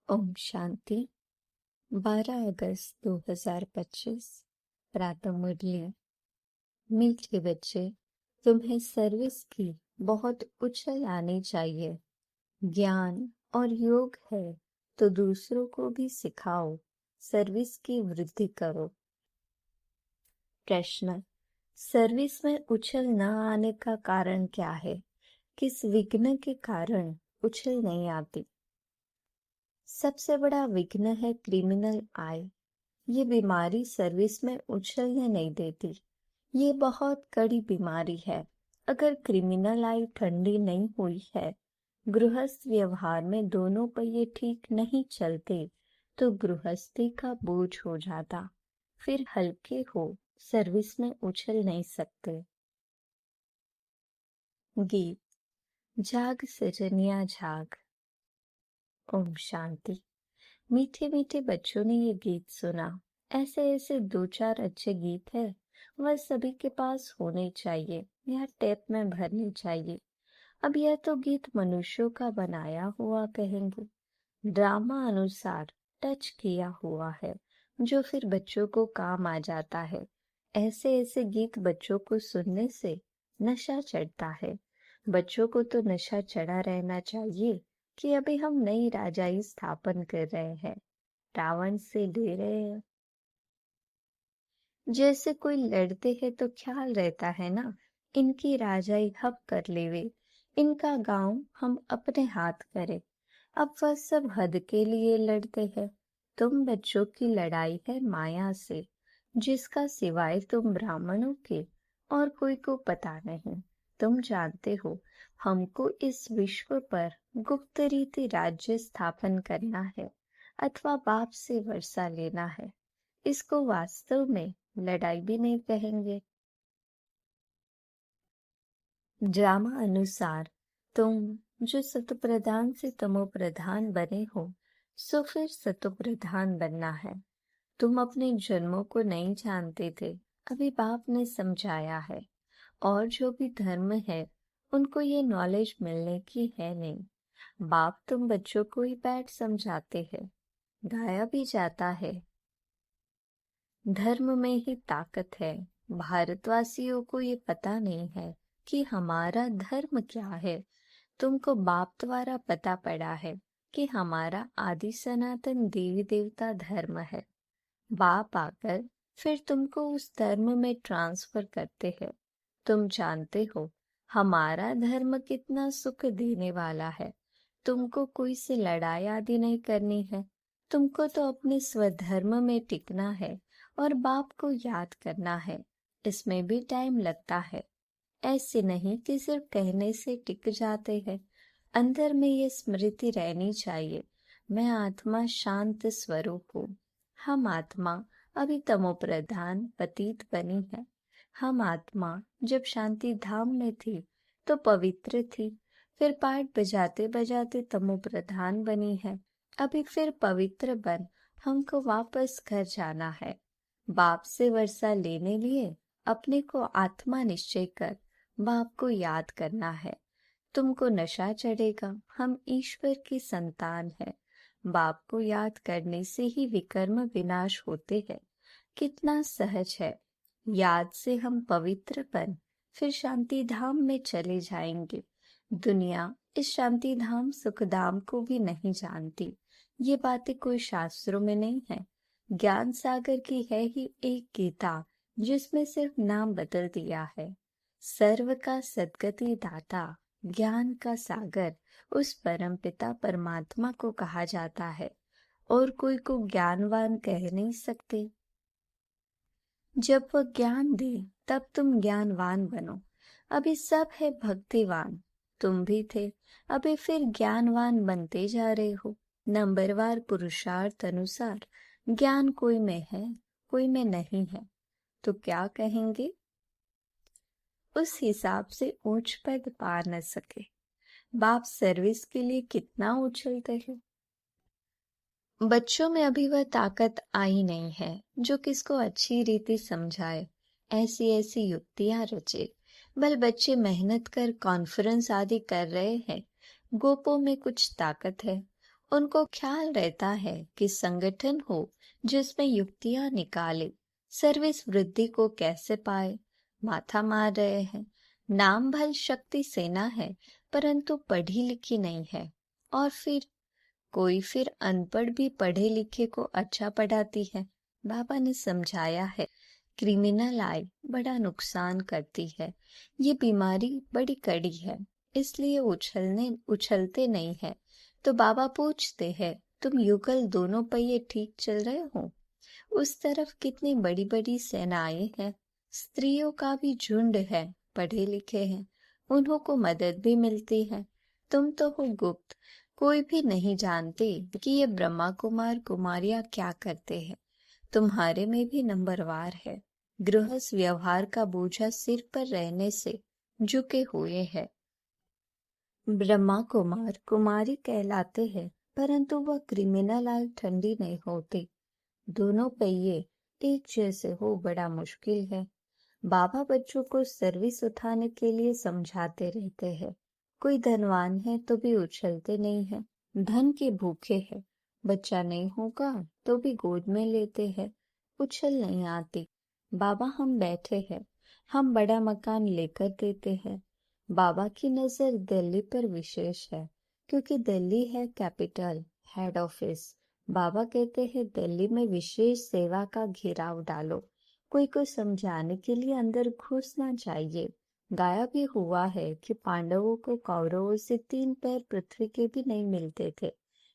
ओम शांति। 12 अगस्त 2025 प्रातः मुरली। मीठे बच्चे, तुम्हें सर्विस की बहुत उछल आनी चाहिए। ज्ञान और योग है तो दूसरों को भी सिखाओ, सर्विस की वृद्धि करो। प्रश्न: सर्विस में उछल न आने का कारण क्या है? किस विघ्न के कारण उछल नहीं आती? सबसे बड़ा विघ्न है क्रिमिनल आय। ये बीमारी सर्विस में उछलने नहीं देती। ये बहुत कड़ी बीमारी है। अगर क्रिमिनल आई ठंडी नहीं हुई है, गृहस्थ व्यवहार में दोनों पहिए ठीक नहीं चलते, तो गृहस्थी का बोझ हो जाता। फिर हल्के हो, सर्विस में उछल नहीं सकते। गीत: जाग सजनिया जाग। ओम शांति। मीठे मीठे बच्चों ने ये गीत सुना। ऐसे ऐसे दो चार अच्छे गीत है, वह सभी के पास होने चाहिए या टेप में भरने चाहिए। अब यह तो गीत मनुष्यों का बनाया हुआ कहेंगे, ड्रामा अनुसार टच किया हुआ है, जो फिर बच्चों को काम आ जाता है। ऐसे ऐसे गीत बच्चों को सुनने से नशा चढ़ता है। बच्चों को तो नशा चढ़ा रहना चाहिए कि अभी हम नई राजाई स्थापन कर रहे हैं, रावण से ले रहे हैं। जैसे कोई लड़ते हैं तो ख्याल रहता है ना, इनकी राजाई हब कर लेवे, इनका गांव हम अपने हाथ करें। अब वह सब हद के लिए लड़ते हैं। तुम बच्चों की लड़ाई है माया से, जिसका सिवाय तुम ब्राह्मणों के और कोई को पता नहीं। तुम जानते हो, हमको इस विश्व पर गुप्त रीति राज्य स्थापन करना है अथवा बाप से वर्षा लेना है। इसको वास्तव में लड़ाई भी नहीं कहेंगे। ड्रामा अनुसार तुम जो सतोप्रधान से तमोप्रधान बने हो, सो फिर सतोप्रधान बनना है। तुम अपने जन्मों को नहीं जानते थे, अभी बाप ने समझाया है। और जो भी धर्म है, उनको ये नॉलेज मिलने की है नहीं। बाप तुम बच्चों को ही बैठ समझाते हैं, गाया भी जाता है। धर्म में ही ताकत है। भारतवासियों को ये पता नहीं है कि हमारा धर्म क्या है। तुमको बाप द्वारा पता पड़ा है कि हमारा आदि सनातन देवी देवता धर्म है। बाप आकर फिर तुमको उस धर्म में ट्रांसफर करते हैं। तुम जानते हो हमारा धर्म कितना सुख देने वाला है। तुमको कोई से लड़ाई आदि नहीं करनी है। तुमको तो अपने स्वधर्म में टिकना है और बाप को याद करना है। इसमें भी टाइम लगता है। ऐसे नहीं कि सिर्फ कहने से टिक जाते हैं। अंदर में ये स्मृति रहनी चाहिए, मैं आत्मा शांत स्वरूप हूँ। हम आत्मा अभी तमोप्रधान पतित बनी है। हम आत्मा जब शांति धाम में थी तो पवित्र थी, फिर पाठ बजाते बजाते तमोप्रधान बनी है। अभी फिर पवित्र बन हमको वापस घर जाना है। बाप से वर्षा लेने लिए अपने को आत्मा निश्चय कर बाप को याद करना है। तुमको नशा चढ़ेगा, हम ईश्वर की संतान है। बाप को याद करने से ही विकर्म विनाश होते हैं। कितना सहज है। याद से हम पवित्र बन फिर शांति धाम में चले जाएंगे। दुनिया इस शांति धाम सुखधाम को भी नहीं जानती। ये बातें कोई शास्त्रों में नहीं है। ज्ञान सागर की है ही एक गीता, जिसमें सिर्फ नाम बदल दिया है। सर्व का सद्गति दाता ज्ञान का सागर उस परमपिता परमात्मा को कहा जाता है, और कोई को ज्ञानवान कह नहीं सकते। जब वह ज्ञान दे तब तुम ज्ञानवान बनो। अभी सब है भक्तिवान, तुम भी थे, अभी फिर ज्ञानवान बनते जा रहे हो। नंबरवार पुरुषार्थ अनुसार ज्ञान कोई में है, कोई में नहीं है, तो क्या कहेंगे? उस हिसाब से ऊंच पद पा न सके। बाप सर्विस के लिए कितना उछलते हैं। बच्चों में अभी वह ताकत आई नहीं है जो किसको अच्छी रीति समझाए, ऐसी ऐसी युक्तियां रचे। बल बच्चे मेहनत कर कॉन्फ्रेंस आदि कर रहे हैं। गोपों में कुछ ताकत है, उनको ख्याल रहता है कि संगठन हो जिसमें युक्तियां निकाले, सर्विस वृद्धि को कैसे पाए। माथा मार रहे हैं। नाम भल शक्ति सेना है, परंतु पढ़ी लिखी नहीं है। और फिर अनपढ़ भी पढ़े लिखे को अच्छा पढ़ाती है। बाबा ने समझाया है, क्रिमिनल आई बड़ा नुकसान करती है। ये बीमारी बड़ी कड़ी है, इसलिए उछलते नहीं है। तो बाबा पूछते हैं, तुम युगल दोनों पहिए ठीक चल रहे हो? उस तरफ कितनी बड़ी बड़ी सेनाएं हैं, स्त्रियों का भी झुंड है, पढ़े लिखे हैं, उन्हों को मदद भी मिलती है। तुम तो हो गुप्त, कोई भी नहीं जानते कि ये ब्रह्मा कुमार कुमारियां क्या करते हैं। तुम्हारे में भी नंबरवार है। गृहस्थ व्यवहार का बोझा सिर पर रहने से झुके हुए है। ब्रह्मा कुमार कुमारी कहलाते हैं, परंतु वह क्रिमिनल आग ठंडी नहीं होती। दोनों पहिए एक जैसे हो बड़ा मुश्किल है। बाबा बच्चों को सर्विस उठाने के लिए समझाते रहते हैं। कोई धनवान है तो भी उछलते नहीं है, धन के भूखे है। बच्चा नहीं होगा तो भी गोद में लेते हैं, उछल नहीं आती। बाबा हम बैठे हैं, हम बड़ा मकान लेकर देते हैं। बाबा की नजर दिल्ली पर विशेष है, क्योंकि दिल्ली है कैपिटल, हेड ऑफिस। बाबा कहते हैं दिल्ली में विशेष सेवा का घेराव डालो। कोई को समझाने के लिए अंदर घुसना चाहिए। गाया भी हुआ है कि पांडवों को कौरवों से 3 पैर पृथ्वी के भी नहीं मिलते थे।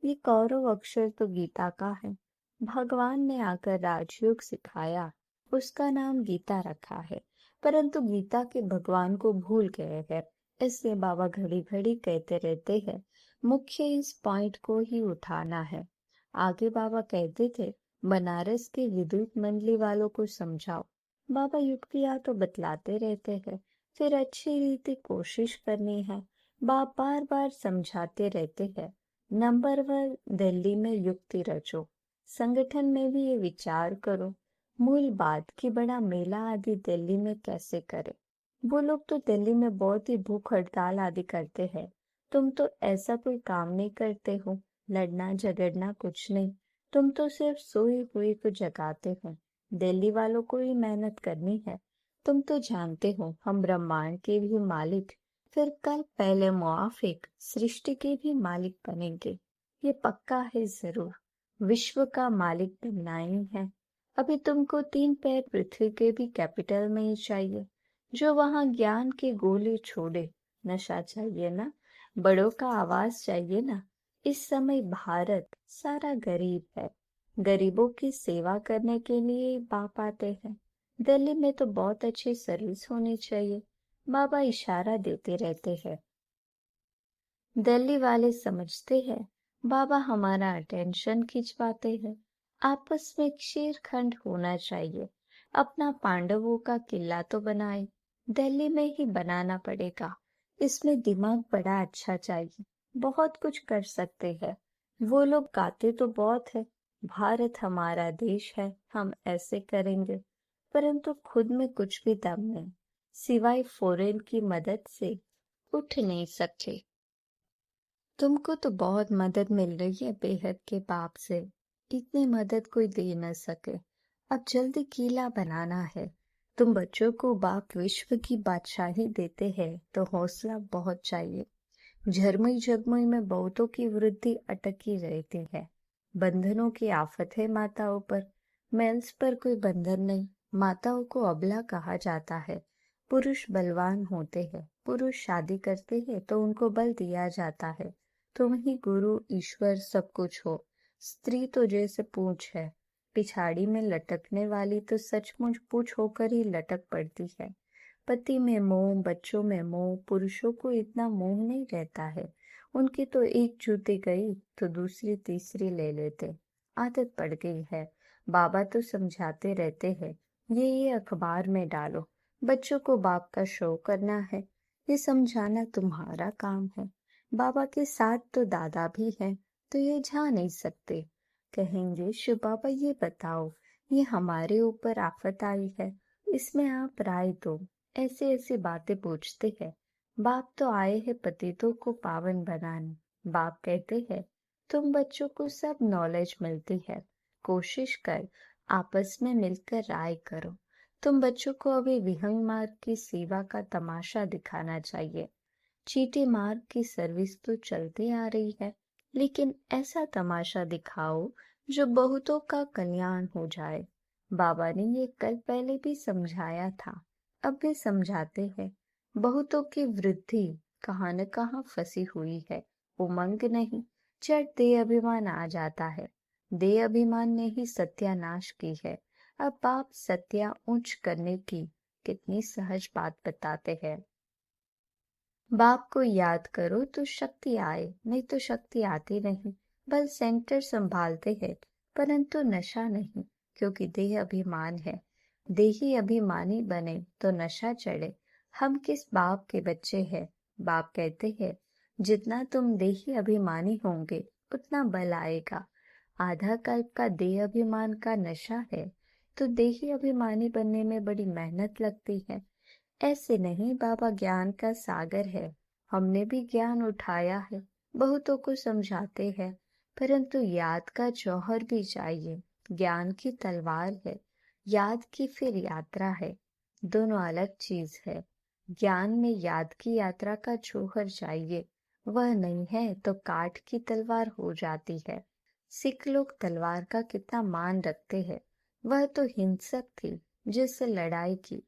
ये कौरव अक्षर तो गीता का है। भगवान ने आकर राजयोग सिखाया, उसका नाम गीता रखा है। परंतु गीता के भगवान को भूल गए हैं, इसलिए बाबा घड़ी घड़ी कहते रहते हैं, मुख्य इस पॉइंट को ही उठाना है। आगे बाबा कहते थे, बनारस के विद्युत मंडली वालों को समझाओ। बाबा युक्तियां तो बतलाते रहते हैं, फिर अच्छी रीति कोशिश करनी है। बाप बार बार समझाते रहते हैं, नंबर 1 दिल्ली में युक्ति रचो, संगठन में भी ये विचार करो। मूल बात कि बड़ा मेला आदि दिल्ली में कैसे करे। वो लोग तो दिल्ली में बहुत ही भूख हड़ताल आदि करते हैं, तुम तो ऐसा कोई काम नहीं करते हो, लड़ना झगड़ना कुछ नहीं। तुम तो सिर्फ सोई हुई को जगाते हो। दिल्ली वालों को ही मेहनत करनी है। तुम तो जानते हो हम ब्रह्मांड के भी मालिक, फिर कल पहले मुआफिक सृष्टि के भी मालिक बनेंगे। ये पक्का है जरूर, विश्व का मालिक बनना ही है। अभी तुमको 3 पैर पृथ्वी के भी कैपिटल में ही चाहिए, जो वहां ज्ञान के गोले छोड़े। नशा चाहिए ना, बड़ों का आवाज चाहिए ना। इस समय भारत सारा गरीब है, गरीबों की सेवा करने के लिए बाप आते हैं। दिल्ली में तो बहुत अच्छी सर्विस होनी चाहिए। बाबा इशारा देते रहते हैं। दिल्ली वाले समझते हैं बाबा हमारा अटेंशन खिंचवाते हैं। आपस में शेरखंड होना चाहिए। अपना पांडवों का किला तो बनाए, दिल्ली में ही बनाना पड़ेगा। इसमें दिमाग बड़ा अच्छा चाहिए, बहुत कुछ कर सकते हैं। वो लोग गाते तो बहुत है, भारत हमारा देश है, हम ऐसे करेंगे, परंतु खुद में कुछ भी दम नहीं, सिवाय फॉरेन की मदद से उठ नहीं सकते। तुमको तो बहुत मदद मिल रही है बेहद के बाप से, इतनी मदद कोई दे न सके। अब जल्दी किला बनाना है। तुम बच्चों को बाप विश्व की बादशाही देते हैं तो हौसला बहुत चाहिए। झरमुई जगमुई में बहुतों की वृद्धि अटकी रहती है। बंधनों की आफत है माताओं पर। मेल्स पर कोई बंधन नहीं, माताओं को अबला कहा जाता है। पुरुष बलवान होते हैं, पुरुष शादी करते हैं तो उनको बल दिया जाता है। तुम ही गुरु ईश्वर सब कुछ हो। स्त्री तो जैसे पूंछ है, पिछाड़ी में लटकने वाली तो सचमुच पूंछ होकर ही लटक पड़ती है। पति में मोह, बच्चों में मोह, पुरुषों को इतना मोह नहीं रहता है। उनकी तो एक जूती गई तो दूसरी तीसरी ले लेते, आदत पड़ गई है। बाबा तो समझाते रहते हैं, ये अखबार में डालो, बच्चों को बाप का शो करना है। ये समझाना तुम्हारा काम है। बाबा के साथ तो दादा भी है, तो ये जा नहीं सकते। कहेंगे शिव बाबा ये बताओ, ये हमारे ऊपर आफत आई है, इसमें आप राय दो। ऐसे ऐसी बातें पूछते हैं। बाप तो आए हैं पतितों को पावन बनाने। बाप कहते हैं, तुम बच्चों को सब नॉलेज मिलती है। कोशिश कर, आपस में मिलकर राय करो। तुम बच्चों को अभी विहंग मार्ग की सेवा का तमाशा दिखाना चाहिए। चीटी मार्ग की सर्विस तो चलती आ रही है, लेकिन ऐसा तमाशा दिखाओ जो बहुतों का कल्याण हो जाए। बाबा ने ये कल पहले भी समझाया था, अब भी समझाते हैं। बहुतों की वृद्धि कहाँ न कहाँ फंसी हुई है। उमंग नहीं, चट देह अभिमान आ जाता है। देह अभिमान ने ही सत्यानाश की है। अब बाप सत्या ऊंच करने की कितनी सहज बात बताते हैं। बाप को याद करो तो शक्ति आए, नहीं तो शक्ति आती नहीं। बल सेंटर संभालते हैं, परंतु नशा नहीं, क्योंकि देह अभिमान है। देही अभिमानी बने तो नशा चढ़े। हम किस बाप के बच्चे हैं? बाप कहते हैं, जितना तुम देही अभिमानी होंगे उतना बल आएगा। आधा कल्प का देह अभिमान का नशा है, तो देही अभिमानी बनने में बड़ी मेहनत लगती है। ऐसे नहीं, बाबा ज्ञान का सागर है। हमने भी ज्ञान उठाया है, बहुतों को समझाते हैं, परंतु याद का जौहर भी चाहिए। ज्ञान की तलवार है, याद की फिर यात्रा है। दोनों अलग चीज है। ज्ञान में याद की यात्रा का जौहर चाहिए, वह नहीं है तो काठ की तलवार हो जाती है। सिख लोग तलवार का कितना मान रखते हैं। वह तो हिंसक थी जिससे लड़ाई की।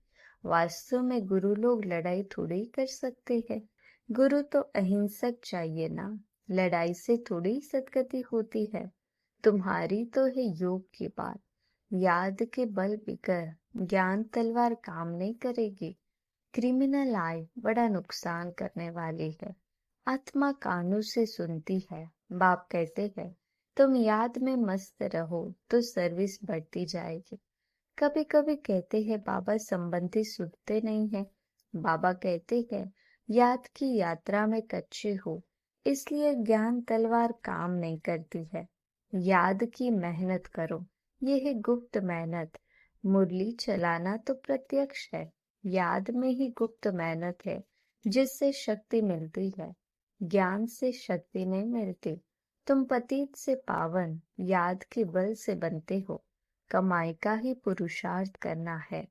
वास्तव में गुरु लोग लड़ाई थोड़ी कर सकते हैं। गुरु तो अहिंसक चाहिए ना। लड़ाई से थोड़ी सदगति होती है। तुम्हारी तो है योग की बात। याद के बल बिकर ज्ञान तलवार काम नहीं करेगी। क्रिमिनल आय बड़ा नुकसान करने वाली है। आत्मा कानों से सुनती है। बाप कहते हैं, तुम याद में मस्त रहो तो सर्विस बढ़ती जाएगी। कभी कभी कहते हैं बाबा संबंधी सुनते नहीं है। बाबा कहते हैं, याद की यात्रा में कच्चे हो, इसलिए ज्ञान तलवार काम नहीं करती है। याद की मेहनत करो, ये है गुप्त मेहनत। मुरली चलाना तो प्रत्यक्ष है, याद में ही गुप्त मेहनत है जिससे शक्ति मिलती है। ज्ञान से शक्ति नहीं मिलती। तुम पतित से पावन याद के बल से बनते हो। कमाई का ही पुरुषार्थ करना है।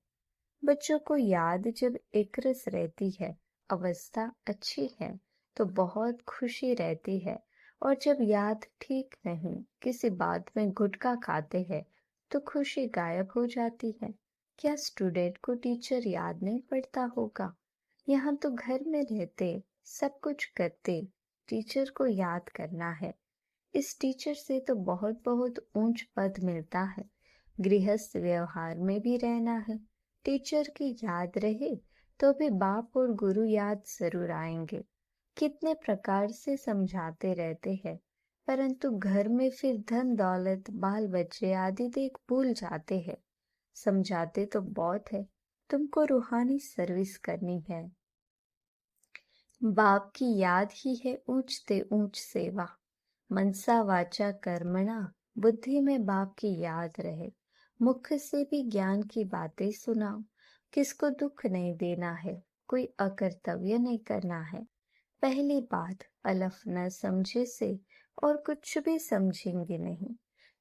बच्चों को याद जब एकरस रहती है, अवस्था अच्छी है, तो बहुत खुशी रहती है। और जब याद ठीक नहीं, किसी बात में गुटखा खाते हैं, तो खुशी गायब हो जाती है। क्या स्टूडेंट को टीचर याद नहीं पड़ता होगा? यहाँ तो घर में रहते, सब कुछ करते, टीचर को याद करना है। इस टीचर से तो बहुत बहुत ऊंच पद मिलता है। गृहस्थ व्यवहार में भी रहना है। टीचर की याद रहे तो भी बाप और गुरु याद जरूर आएंगे। कितने प्रकार से समझाते रहते हैं, परंतु घर में फिर धन दौलत बाल बच्चे आदि देख भूल जाते हैं। समझाते तो बहुत है, तुमको रूहानी सर्विस करनी है। बाप की याद ही है ऊंचते ऊंच सेवा। मनसा वाचा कर्मणा, बुद्धि में बाप की याद रहे। मुख से भी ज्ञान की बातें सुनाओ। किसको दुख नहीं देना है, कोई अकर्तव्य नहीं करना है। पहली बात, अलफ न समझे से और कुछ भी समझेंगे नहीं।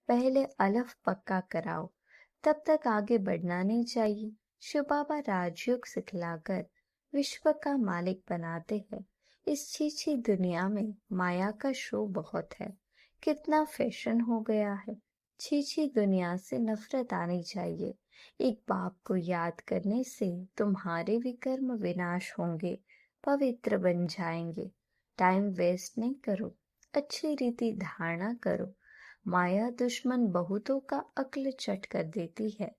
पहले अलफ पक्का कराओ, तब तक आगे बढ़ना नहीं चाहिए। शिव बाबा राजयोग सिखलाकर विश्व का मालिक बनाते हैं। इस छीछी दुनिया में माया का शो बहुत है। कितना फैशन हो गया है। छीछी दुनिया से नफरत आनी चाहिए। एक बाप को याद करने से तुम्हारे विकर्म विनाश होंगे, पवित्र बन जाएंगे। टाइम वेस्ट नहीं करो, अच्छी रीति धारणा करो। माया दुश्मन बहुतों का अक्ल चट कर देती है।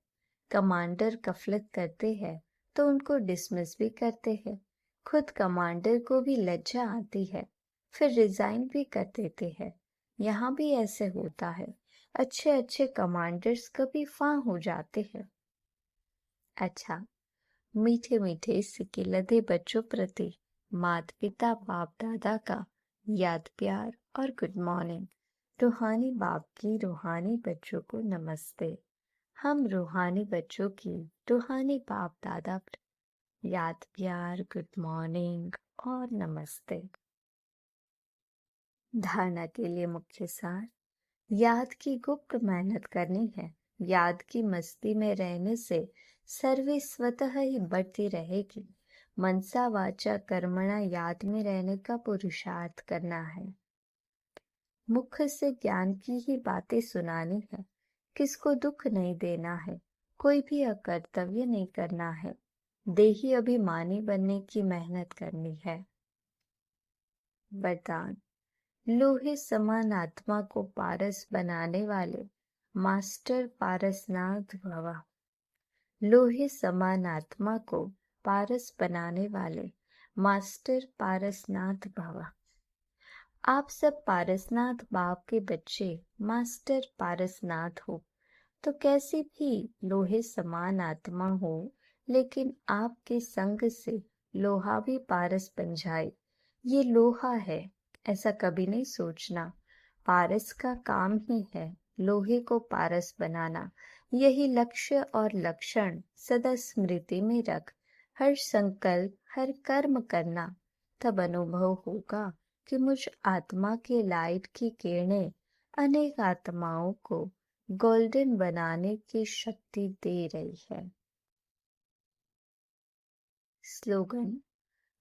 कमांडर गफलत करते हैं तो उनको डिसमिस भी करते हैं। खुद कमांडर को भी लज्जा आती है, फिर रिजाइन भी कर देते हैं। यहाँ भी ऐसे होता है। अच्छे अच्छे कमांडर्स कभी फां हो जाते हैं। अच्छा, मीठे मीठे सिक्के लदे बच्चों प्रति माता पिता बाप दादा का याद प्यार और गुड मॉर्निंग। रूहानी बाप की रूहानी बच्चों को नमस्ते। हम रूहानी बच्चों की रूहानी बाप दादा याद प्यार गुड मॉर्निंग और नमस्ते। धारणा के लिए मुख्य सार। याद की गुप्त मेहनत करनी है। याद की मस्ती में रहने से सर्विस स्वतः ही बढ़ती रहेगी। मनसा वाचा कर्मणा याद में रहने का पुरुषार्थ करना है। मुख से ज्ञान की ही बातें सुनानी है। किसको दुख नहीं देना है। कोई भी अकर्तव्य नहीं करना है। देही अभिमानी बनने की मेहनत करनी है। वरदान। लोहे समान आत्मा को पारस बनाने वाले मास्टर पारसनाथ भव। लोहे समान आत्मा को पारस बनाने वाले मास्टर पारसनाथ भव। आप सब पारसनाथ बाप के बच्चे मास्टर पारसनाथ हो, तो कैसी भी लोहे समान आत्मा हो, लेकिन आपके संग से लोहा भी पारस बन जाए। ये लोहा है ऐसा कभी नहीं सोचना। पारस का काम ही है लोहे को पारस बनाना। यही लक्ष्य और लक्षण सदा स्मृति में रख हर संकल्प हर कर्म करना। तब अनुभव होगा कि मुझ आत्मा के लाइट की किरणें अनेक आत्माओं को गोल्डन बनाने की शक्ति दे रही है। स्लोगन।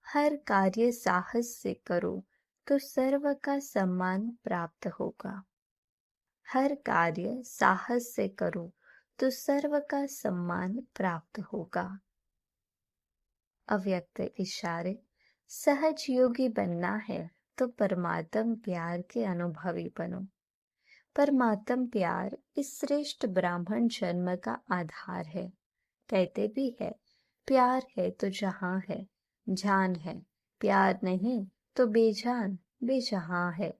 हर कार्य साहस से करो तो सर्व का सम्मान प्राप्त होगा। हर कार्य साहस से करो तो सर्व का सम्मान प्राप्त होगा। अव्यक्त इशारे। सहज योगी बनना है तो परमात्म प्यार के अनुभवी बनो। परमात्म प्यार इस श्रेष्ठ ब्राह्मण जन्म का आधार है। कहते भी है प्यार है तो जहां है जान है, प्यार नहीं तो बेजान बेजहां है।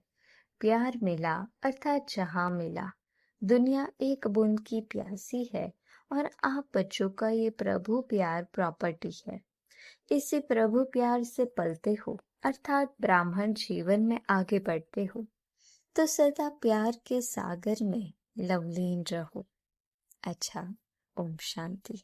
प्यार मिला अर्थात जहां मिला। दुनिया एक बूंद की प्यासी है और आप बच्चों का ये प्रभु प्यार प्रॉपर्टी है। इसी प्रभु प्यार से पलते हो अर्थात ब्राह्मण जीवन में आगे बढ़ते हो तो सदा प्यार के सागर में लवलीन रहो। अच्छा, ओम शांति।